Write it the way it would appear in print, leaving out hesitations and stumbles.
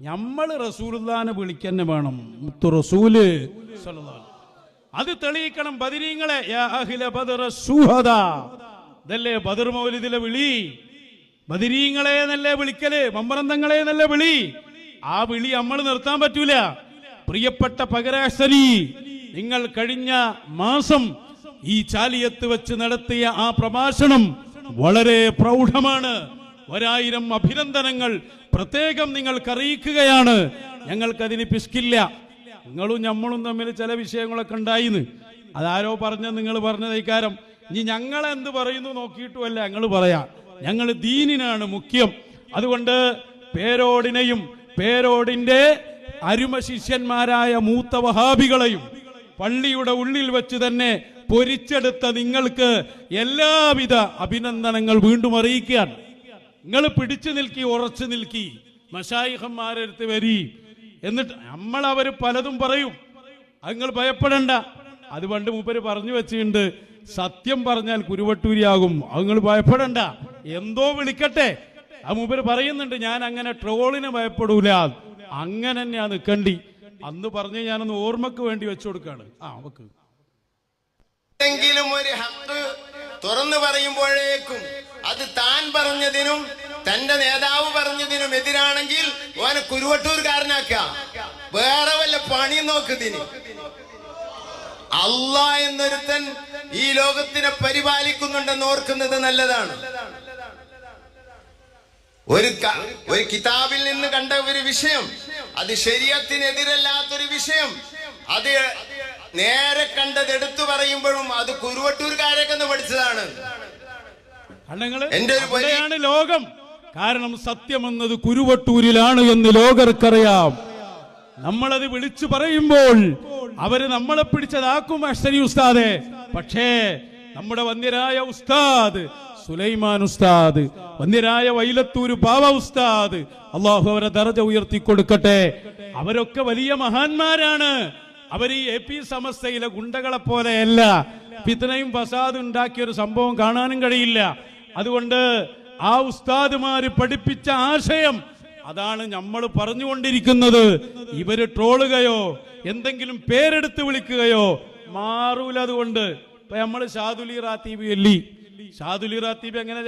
നമ്മൾ റസൂലുള്ളാഹിനെ വിളിക്കന്നെ വേണം. മുത്തു റസൂല് സ്വല്ലല്ലാഹു അലൈഹി അത് തെളിയിക്കണം. ബദരീങ്ങളെ യാ അഹ്ല ബദർ ശുഹദാ, ഇതല്ലേ ബദർ മൗലിദിലെ വിളി. ബദരീങ്ങളെ എന്നല്ലേ വിളിക്കല്, മമ്പറന്തങ്ങളെ എന്നല്ലേ വിളി. ആ വിളി നമ്മൾ നിർത്താൻ പറ്റൂല. പ്രിയപ്പെട്ട പകരാശനി, നിങ്ങൾ കഴിഞ്ഞ മാസം ഈ ചാലിയത്ത് വെച്ച് നടത്തിയ ആ പ്രഭാഷണം വളരെ പ്രൗഢമാണ്. 1000 അഭിനന്ദനങ്ങൾ പ്രത്യേകം നിങ്ങൾക്ക് അറിയിക്കുകയാണ്. ഞങ്ങൾക്കതിന് പിശുക്കില്ല. നിങ്ങളും നമ്മളും തമ്മിൽ ചില വിഷയങ്ങളൊക്കെ ഉണ്ടായിന്ന്. അതാരോ പറഞ്ഞ നിങ്ങൾ പറഞ്ഞതൈക്കാരം. ഇനി ഞങ്ങളെന്ത് പറയുന്നു നോക്കിയിട്ടുമല്ല ഞങ്ങൾ പറയാം. ഞങ്ങൾ ദീനിനാണ് മുഖ്യം. അതുകൊണ്ട് പേരോടിനെയും പേരോടിന്റെ അരുമ ശിഷ്യന്മാരായ മൂത്ത വഹാബികളെയും പള്ളിയുടെ ഉള്ളിൽ വെച്ച് തന്നെ പൊരിച്ചെടുത്ത നിങ്ങൾക്ക് എല്ലാവിധ അഭിനന്ദനങ്ങൾ വീണ്ടും അറിയിക്കാൻ. നിങ്ങൾ പിടിച്ചു നിൽക്കി, ഉറച്ചു നിൽക്കി, മശായിഖന്മാരെടുത്ത് വരി. എന്നിട്ട് അവർ പലതും പറയും, അത് നിങ്ങൾ ഭയപ്പെടണ്ട. അത് പണ്ട് മൂപ്പര് പറഞ്ഞു വെച്ചിട്ടുണ്ട്, സത്യം പറഞ്ഞാൽ കുരുവട്ടൂരിയാകും, അത് നിങ്ങൾ ഭയപ്പെടണ്ട. എന്തോ വിളിക്കട്ടെ, ആ മൂപ്പര് പറയുന്നുണ്ട്. ഞാൻ അങ്ങനെ ട്രോളിന് ഭയപ്പെടൂല, അങ്ങനെ തന്നെയാ നിൽക്കണ്ടി. അന്ന് പറഞ്ഞ് ഞാനൊന്ന് ഓർമ്മക്ക് വേണ്ടി വെച്ചു കൊടുക്കാണ്. അവക്ക് എന്തെങ്കിലും ഒരു ഹക്ക് തുറന്നു പറയുമ്പോഴേക്കും അത് താൻ പറഞ്ഞതിനും തന്റെ നേതാവ് പറഞ്ഞതിനും എതിരാണെങ്കിൽ ഓനെ കുരുവട്ടൂർക്കാരനാക്കാം. വേറെ വല്ല പണി നോക്കുന്നതിന്. അല്ലാഹ് എന്നൊരുത്തൻ ഈ ലോകത്തിനെ പരിപാലിക്കുന്നുണ്ടെന്ന് ഓർക്കുന്നത് നല്ലതാണ്. ഒരു കിതാബിൽ നിന്ന് കണ്ട ഒരു വിഷയം, അത് ശരീഅത്തിനെതിരല്ലാത്തൊരു വിഷയം, അത് നേരെ കണ്ടത് എടുത്തു പറയുമ്പോഴും അത് കുരുവട്ടൂർക്കാരൊക്കെ പഠിച്ചതാണ്. എന്റെ ഒരു ലോകം. കാരണം സത്യമെന്നത് കുരുവട്ടൂരിലാണ് എന്ന് ലോകർക്കറിയാം. നമ്മളത് വിളിച്ചു പറയുമ്പോൾ അവര് നമ്മളെ പിടിച്ചതാക്കും അഷ്റഫി ഉസ്താദെ. പക്ഷേ നമ്മുടെ വന്യരായ ഉസ്താദ് സുലൈമാൻ ഉസ്താദ്, വന്യരായ വൈലത്തൂര് ബാവ ഉസ്താദ്, അള്ളാഹു അവരെ ദർജ ഉയർത്തി കൊടുക്കട്ടെ. അവരൊക്കെ വലിയ മഹാന്മാരാണ്. അവർ ഈ AP സമസ്തയിലെ ഗുണ്ടകളെ പോലെയല്ല. ഫിത്നയും ഫസാദും ഉണ്ടാക്കിയ ഒരു സംഭവം കാണാനും കഴിയില്ല. അതുകൊണ്ട് ആ ഉസ്താദുമാര് പഠിപ്പിച്ച ആശയം അതാണ് നമ്മൾ പറഞ്ഞുകൊണ്ടിരിക്കുന്നത്. ഇവര് ട്രോളുകയോ എന്തെങ്കിലും പേരെടുത്ത് വിളിക്കുകയോ മാറൂല. അതുകൊണ്ട് ഇപ്പൊ നമ്മള് ഷാദുലി റാത്തീബി അല്ലി, ഷാദുലി റാത്തീബി എങ്ങനെ